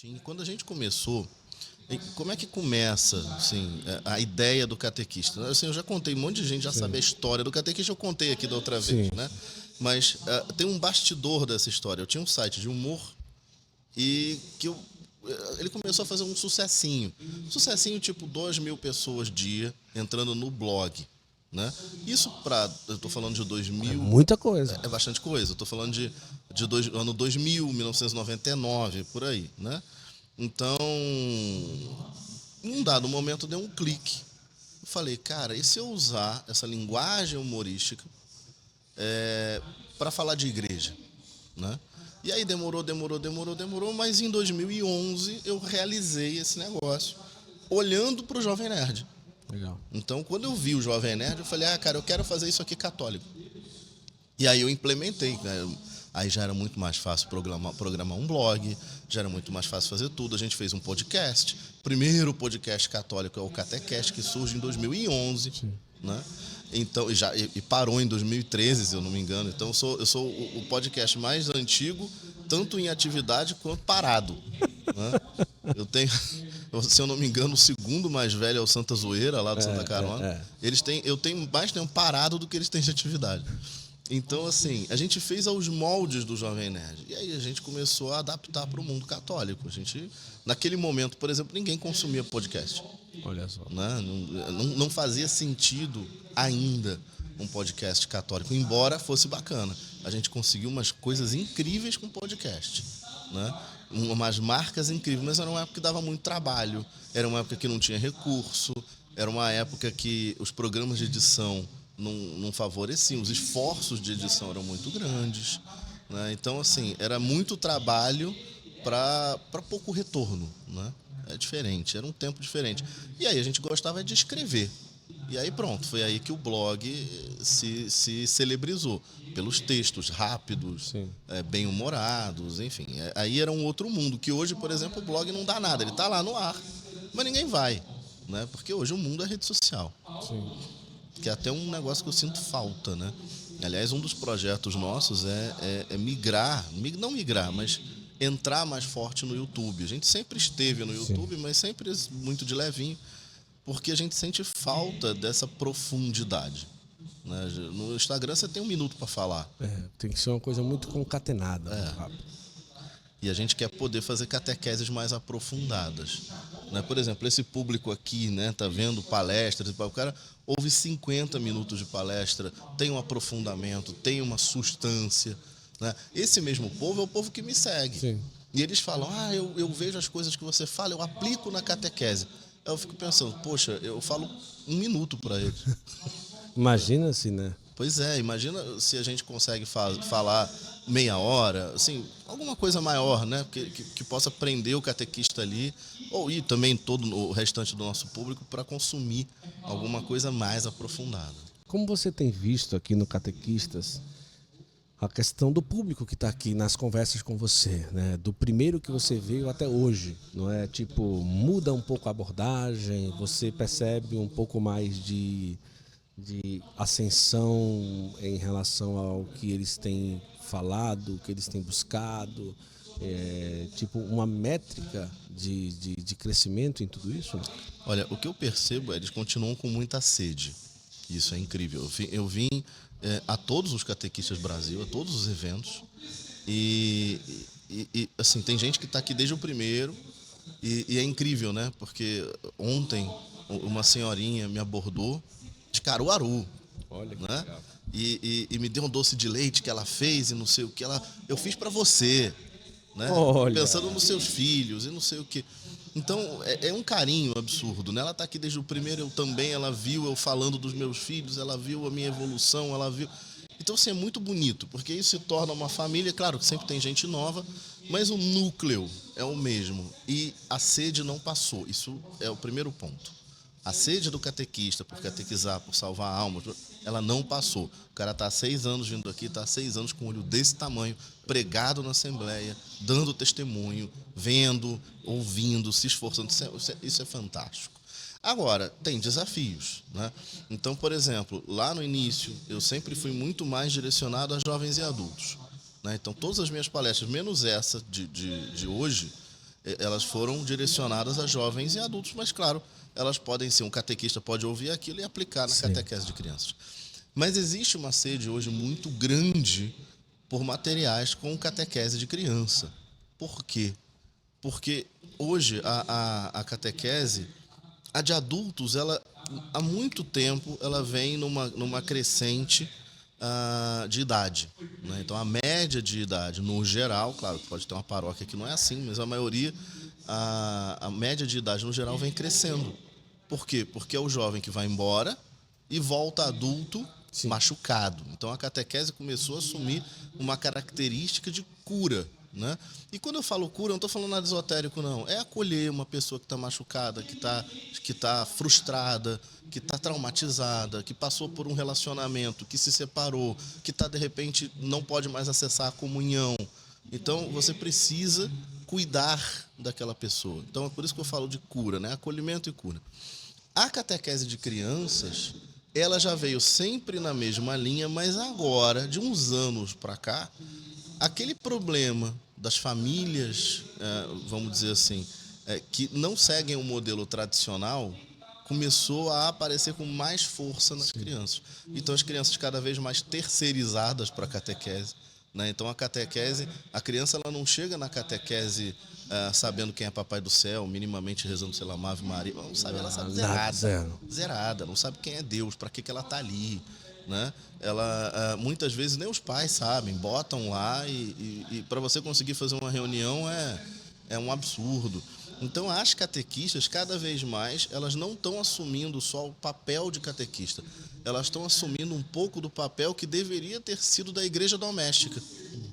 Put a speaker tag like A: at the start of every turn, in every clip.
A: Sim, quando a gente começou, como é que começa assim, a ideia do catequista? Assim, eu já contei, um monte de gente já sabe a história do catequista, eu contei aqui da outra vez,
B: Sim.
A: né? Mas tem um bastidor dessa história. Eu tinha um site de humor e ele começou a fazer um sucessinho. Sucessinho tipo 2.000 pessoas dia entrando no blog, né? Isso eu tô falando de
B: É
A: 2000,
B: muita coisa.
A: é bastante coisa. Eu tô falando de ano 2000, 1999, por aí, né? Então, em um dado momento deu um clique. Eu falei, cara, e se eu usar essa linguagem humorística para falar de igreja, né? E aí demorou, mas em 2011 eu realizei esse negócio, olhando para o Jovem Nerd.
B: Legal.
A: Então, quando eu vi o Jovem Nerd, eu falei, cara, eu quero fazer isso aqui católico. E aí eu implementei, né? Aí já era muito mais fácil programar um blog, já era muito mais fácil fazer tudo. A gente fez um podcast. O primeiro podcast católico é o Catecast, que surge em 2011, né? Então, e parou em 2013, se eu não me engano. Então, eu sou o podcast mais antigo, tanto em atividade quanto parado, né? Eu tenho, se eu não me engano, o segundo mais velho é o Santa Zoeira, lá do Santa Carona. Eu tenho mais tempo parado do que eles têm de atividade. Então, assim, a gente fez aos moldes do Jovem Nerd. E aí a gente começou a adaptar para o mundo católico. Naquele momento, por exemplo, ninguém consumia podcast.
B: Olha só.
A: Né? Não fazia sentido ainda um podcast católico, embora fosse bacana. A gente conseguiu umas coisas incríveis com podcast, né? Umas marcas incríveis, mas era uma época que dava muito trabalho, era uma época que não tinha recurso, era uma época que os programas de edição não favoreciam, os esforços de edição eram muito grandes, né? Então, assim, era muito trabalho para pouco retorno, né? É diferente, era um tempo diferente. E aí a gente gostava de escrever. E aí pronto, foi aí que o blog se celebrizou. Pelos textos rápidos, bem-humorados, enfim. Aí era um outro mundo, que hoje, por exemplo, o blog não dá nada. Ele está lá no ar, mas ninguém vai, né? Porque hoje o mundo é rede social.
B: Sim.
A: Que é até um negócio que eu sinto falta, né? Aliás, um dos projetos nossos é migrar, não migrar, mas entrar mais forte no YouTube. A gente sempre esteve no YouTube, mas sempre muito de levinho, porque a gente sente falta dessa profundidade, né? No Instagram você tem 1 minuto para falar.
B: Tem que ser uma coisa muito concatenada. Muito rápido.
A: E a gente quer poder fazer catequeses mais aprofundadas, né? Por exemplo, esse público aqui, né, tá vendo palestras, o cara ouve 50 minutos de palestra, tem um aprofundamento, tem uma substância, né? Esse mesmo povo é o povo que me segue.
B: Sim.
A: E eles falam, eu vejo as coisas que você fala, eu aplico na catequese. Eu fico pensando, poxa, eu falo 1 minuto para eles.
B: Imagina assim, né?
A: Pois é, imagina se a gente consegue falar meia hora, assim, alguma coisa maior, né? Que possa prender o catequista ali, ou ir também todo o restante do nosso público para consumir alguma coisa mais aprofundada.
B: Como você tem visto aqui no Catequistas a questão do público que está aqui nas conversas com você, né? Do primeiro que você veio até hoje, não é? Tipo, muda um pouco a abordagem, você percebe um pouco mais de ascensão em relação ao que eles têm falado, o que eles têm buscado, tipo uma métrica de crescimento em tudo isso?
A: Olha, o que eu percebo é que eles continuam com muita sede. Isso é incrível. Eu vim a todos os catequistas do Brasil, a todos os eventos, e assim, tem gente que está aqui desde o primeiro, e é incrível, né? Porque ontem uma senhorinha me abordou de Caruaru.
B: Olha que
A: né?
B: legal.
A: E me deu um doce de leite que ela fez e não sei o que. Eu fiz para você, né?
B: Olha.
A: Pensando nos seus filhos e não sei o que. Então, é um carinho absurdo, né? Ela está aqui desde o primeiro, ela viu eu falando dos meus filhos, ela viu a minha evolução, ela viu... Então, assim, é muito bonito, porque isso se torna uma família. Claro que sempre tem gente nova, mas o núcleo é o mesmo. E a sede não passou. Isso é o primeiro ponto. A sede do catequista por catequizar, por salvar almas, ela não passou. O cara está há 6 anos vindo aqui, está há 6 anos com o olho desse tamanho, pregado na Assembleia, dando testemunho, vendo, ouvindo, se esforçando. Isso é fantástico. Agora, tem desafios, né? Então, por exemplo, lá no início, eu sempre fui muito mais direcionado a jovens e adultos, né? Então, todas as minhas palestras, menos essa de hoje, Elas foram direcionadas a jovens e adultos, mas, claro, elas podem ser, um catequista pode ouvir aquilo e aplicar na catequese de crianças. Mas existe uma sede hoje muito grande por materiais com catequese de criança. Por quê? Porque hoje a catequese, a de adultos, ela, há muito tempo, ela vem numa crescente de idade, né? Então, a média de idade, no geral, claro, pode ter uma paróquia que não é assim, mas a maioria, a média de idade, no geral, vem crescendo. Por quê? Porque é o jovem que vai embora e volta adulto, machucado. Então, a catequese começou a assumir uma característica de cura, né? E quando eu falo cura, eu não estou falando nada esotérico, não. É acolher uma pessoa que está machucada, que tá frustrada, que está traumatizada, que passou por um relacionamento, que se separou, que de repente não pode mais acessar a comunhão. Então, você precisa cuidar daquela pessoa. Então, é por isso que eu falo de cura, né? Acolhimento e cura. A catequese de crianças, ela já veio sempre na mesma linha, mas agora, de uns anos para cá, aquele problema das famílias, vamos dizer assim, que não seguem o modelo tradicional, começou a aparecer com mais força nas crianças. Então, as crianças cada vez mais terceirizadas para a catequese, né? Então, a catequese, a criança ela não chega na catequese sabendo quem é Papai do Céu, minimamente rezando, sei lá, uma Ave Maria. Não sabe, ela sabe zerada, não sabe quem é Deus, para que ela está ali, né? Ela, muitas vezes nem os pais sabem, botam lá e para você conseguir fazer uma reunião é um absurdo. Então, as catequistas, cada vez mais, elas não estão assumindo só o papel de catequista, elas estão assumindo um pouco do papel que deveria ter sido da igreja doméstica,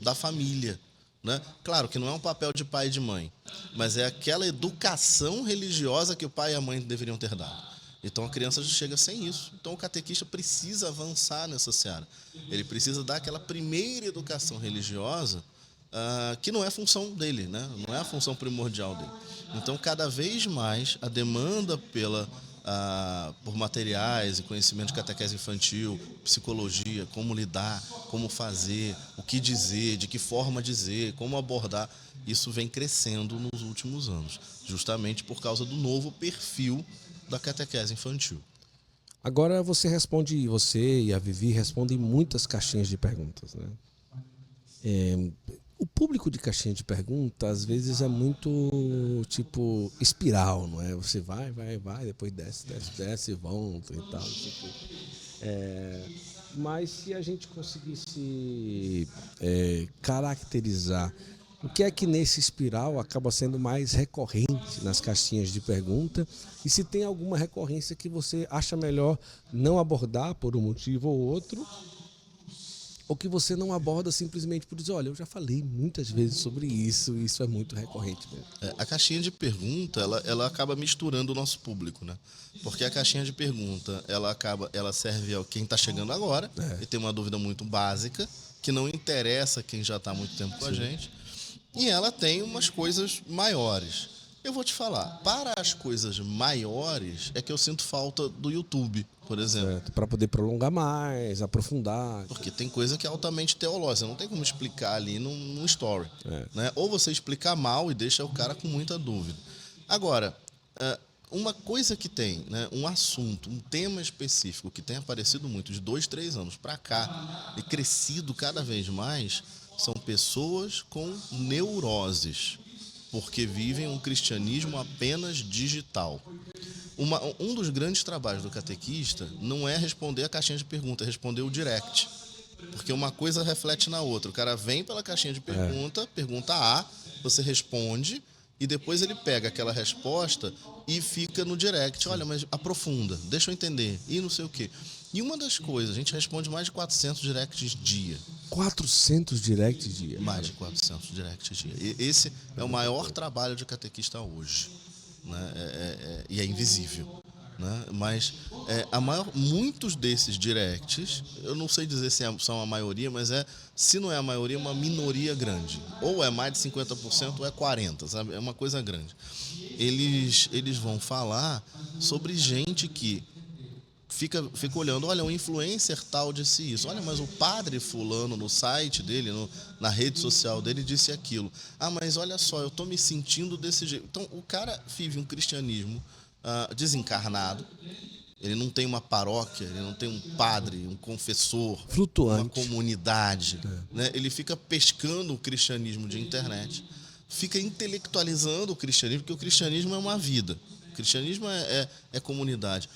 A: da família, né? Claro que não é um papel de pai e de mãe, mas é aquela educação religiosa que o pai e a mãe deveriam ter dado. Então, a criança já chega sem isso. Então, o catequista precisa avançar nessa seara. Ele precisa dar aquela primeira educação religiosa que não é função dele, né? Não é a função primordial dele. Então, cada vez mais, a demanda por materiais e conhecimento de catequese infantil, psicologia, como lidar, como fazer, o que dizer, de que forma dizer, como abordar, isso vem crescendo nos últimos anos, justamente por causa do novo perfil da catequese infantil.
B: Agora você e a Vivi respondem muitas caixinhas de perguntas, né? O público de caixinha de perguntas às vezes é muito tipo espiral, não é? Você vai, depois desce, volta e tal. Mas se a gente conseguisse caracterizar o que é que nesse espiral acaba sendo mais recorrente nas caixinhas de pergunta e se tem alguma recorrência que você acha melhor não abordar por um motivo ou outro, ou que você não aborda simplesmente por dizer, olha, eu já falei muitas vezes sobre isso e isso é muito recorrente mesmo.
A: A caixinha de pergunta, ela acaba misturando o nosso público, né? Porque a caixinha de pergunta, ela serve a quem está chegando agora e tem uma dúvida muito básica, que não interessa quem já está há muito tempo com a gente, e ela tem umas coisas maiores. Eu vou te falar, para as coisas maiores é que eu sinto falta do YouTube, por exemplo.
B: Para poder prolongar mais, aprofundar.
A: Porque tem coisa que é altamente teológica, não tem como explicar ali num story. Né? Ou você explicar mal e deixa o cara com muita dúvida. Agora, uma coisa que tem, né, um assunto, um tema específico que tem aparecido muito de 2, 3 anos para cá e crescido cada vez mais, são pessoas com neuroses, porque vivem um cristianismo apenas digital. Um dos grandes trabalhos do catequista não é responder a caixinha de pergunta, é responder o direct. Porque uma coisa reflete na outra. O cara vem pela caixinha de pergunta, pergunta A, você responde, e depois ele pega aquela resposta e fica no direct. Olha, mas aprofunda, deixa eu entender, e não sei o quê. E uma das coisas, a gente responde mais de 400 directs dia.
B: 400 directs dia?
A: Mais de 400 directs dia. E esse é o maior trabalho de catequista hoje, né? E é invisível, né? Mas muitos desses directs, eu não sei dizer se são a maioria, mas se não é a maioria, uma minoria grande. Ou é mais de 50% ou é 40%, sabe? É uma coisa grande. Eles vão falar sobre gente que fica olhando, olha, o influencer tal disse isso, olha, mas o padre fulano no site dele, na rede social dele disse aquilo. Ah, mas olha só, eu estou me sentindo desse jeito. Então, o cara vive um cristianismo desencarnado, ele não tem uma paróquia, ele não tem um padre, um confessor,
B: flutuante,
A: uma comunidade. Né? Ele fica pescando o cristianismo de internet, fica intelectualizando o cristianismo, porque o cristianismo é uma vida, o cristianismo é comunidade.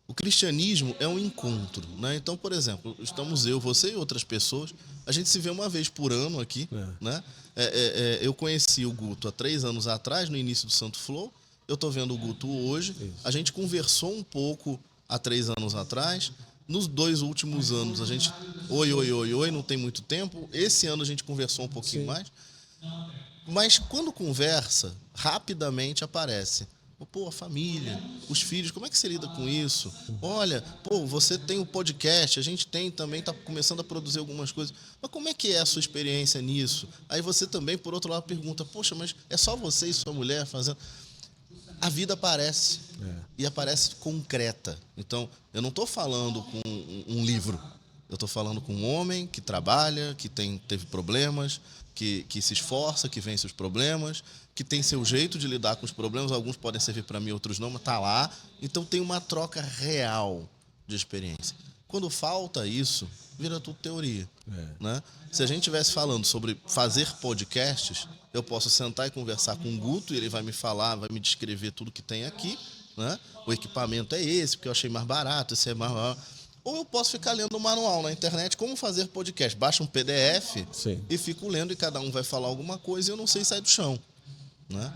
A: O cristianismo é um encontro, né? Então, por exemplo, estamos eu, você e outras pessoas, a gente se vê uma vez por ano aqui, né? Eu conheci o Guto há 3 anos atrás, no início do Santo Flow, eu estou vendo o Guto hoje, a gente conversou um pouco há 3 anos atrás, nos 2 últimos anos a gente, oi, não tem muito tempo, esse ano a gente conversou um pouquinho mais, mas quando conversa, rapidamente aparece. Pô, a família, os filhos, como é que você lida com isso? Olha, pô, você tem o podcast, a gente tem também, está começando a produzir algumas coisas. Mas como é que é a sua experiência nisso? Aí você também, por outro lado, pergunta, poxa, mas é só você e sua mulher fazendo... A vida aparece, e aparece concreta. Então, eu não estou falando com um livro, eu estou falando com um homem que trabalha, que teve problemas, que se esforça, que vence os problemas, que tem seu jeito de lidar com os problemas, alguns podem servir para mim, outros não, mas está lá. Então tem uma troca real de experiência. Quando falta isso, vira tudo teoria. Né? Se a gente estivesse falando sobre fazer podcasts, eu posso sentar e conversar com o Guto, e ele vai me falar, vai me descrever tudo que tem aqui. Né? O equipamento é esse, porque eu achei mais barato, esse é mais barato. Ou eu posso ficar lendo um manual na internet, como fazer podcast. Baixa um PDF e fico lendo, e cada um vai falar alguma coisa e eu não sei sair do chão. Né?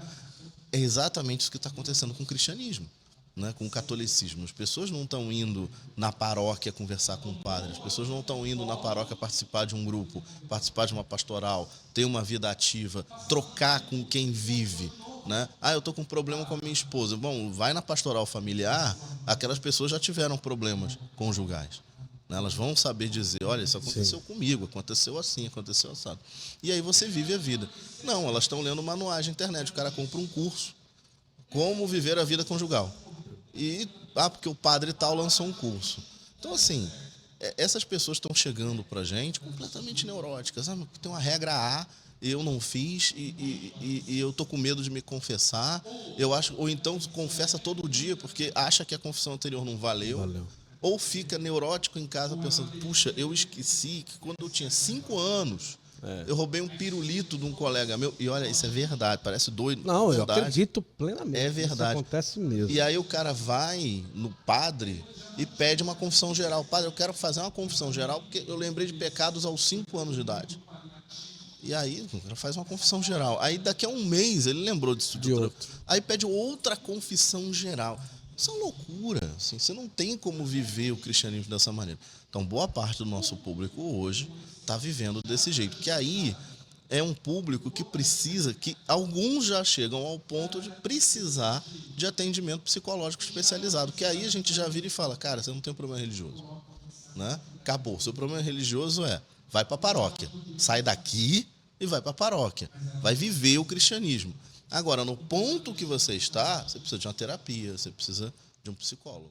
A: É exatamente isso que está acontecendo com o cristianismo, né? Com o catolicismo. As pessoas não estão indo na paróquia conversar com o padre, as pessoas não estão indo na paróquia participar de um grupo, participar de uma pastoral, ter uma vida ativa, trocar com quem vive. Né? Ah, eu estou com um problema com a minha esposa. Bom, vai na pastoral familiar, aquelas pessoas já tiveram problemas conjugais. Né? Elas vão saber dizer, olha, isso aconteceu comigo, aconteceu assim, aconteceu assado. E aí você vive a vida. Não, elas estão lendo manuais de internet, o cara compra um curso, como viver a vida conjugal. E, porque o padre tal lançou um curso. Então, assim, essas pessoas estão chegando pra gente completamente neuróticas. Tem uma regra A, eu não fiz e eu tô com medo de me confessar. Eu acho, ou então confessa todo dia porque acha que a confissão anterior não valeu. Ou fica neurótico em casa pensando, puxa, eu esqueci que quando eu tinha 5 anos, eu roubei um pirulito de um colega meu. E olha, isso é verdade, parece doido.
B: Não, eu acredito plenamente.
A: É verdade.
B: Isso acontece mesmo.
A: E aí o cara vai no padre e pede uma confissão geral. Padre, eu quero fazer uma confissão geral porque eu lembrei de pecados aos 5 anos de idade. E aí o cara faz uma confissão geral. Aí daqui a um mês ele lembrou disso. Aí pede outra confissão geral. Isso é uma loucura. Assim, você não tem como viver o cristianismo dessa maneira. Então, boa parte do nosso público hoje está vivendo desse jeito. Que aí é um público que precisa, que alguns já chegam ao ponto de precisar de atendimento psicológico especializado. Que aí a gente já vira e fala, cara, você não tem um problema religioso. Né? Acabou. Seu problema religioso vai para a paróquia. Sai daqui e vai para a paróquia. Vai viver o cristianismo. Agora, no ponto que você está, você precisa de uma terapia, você precisa de um psicólogo.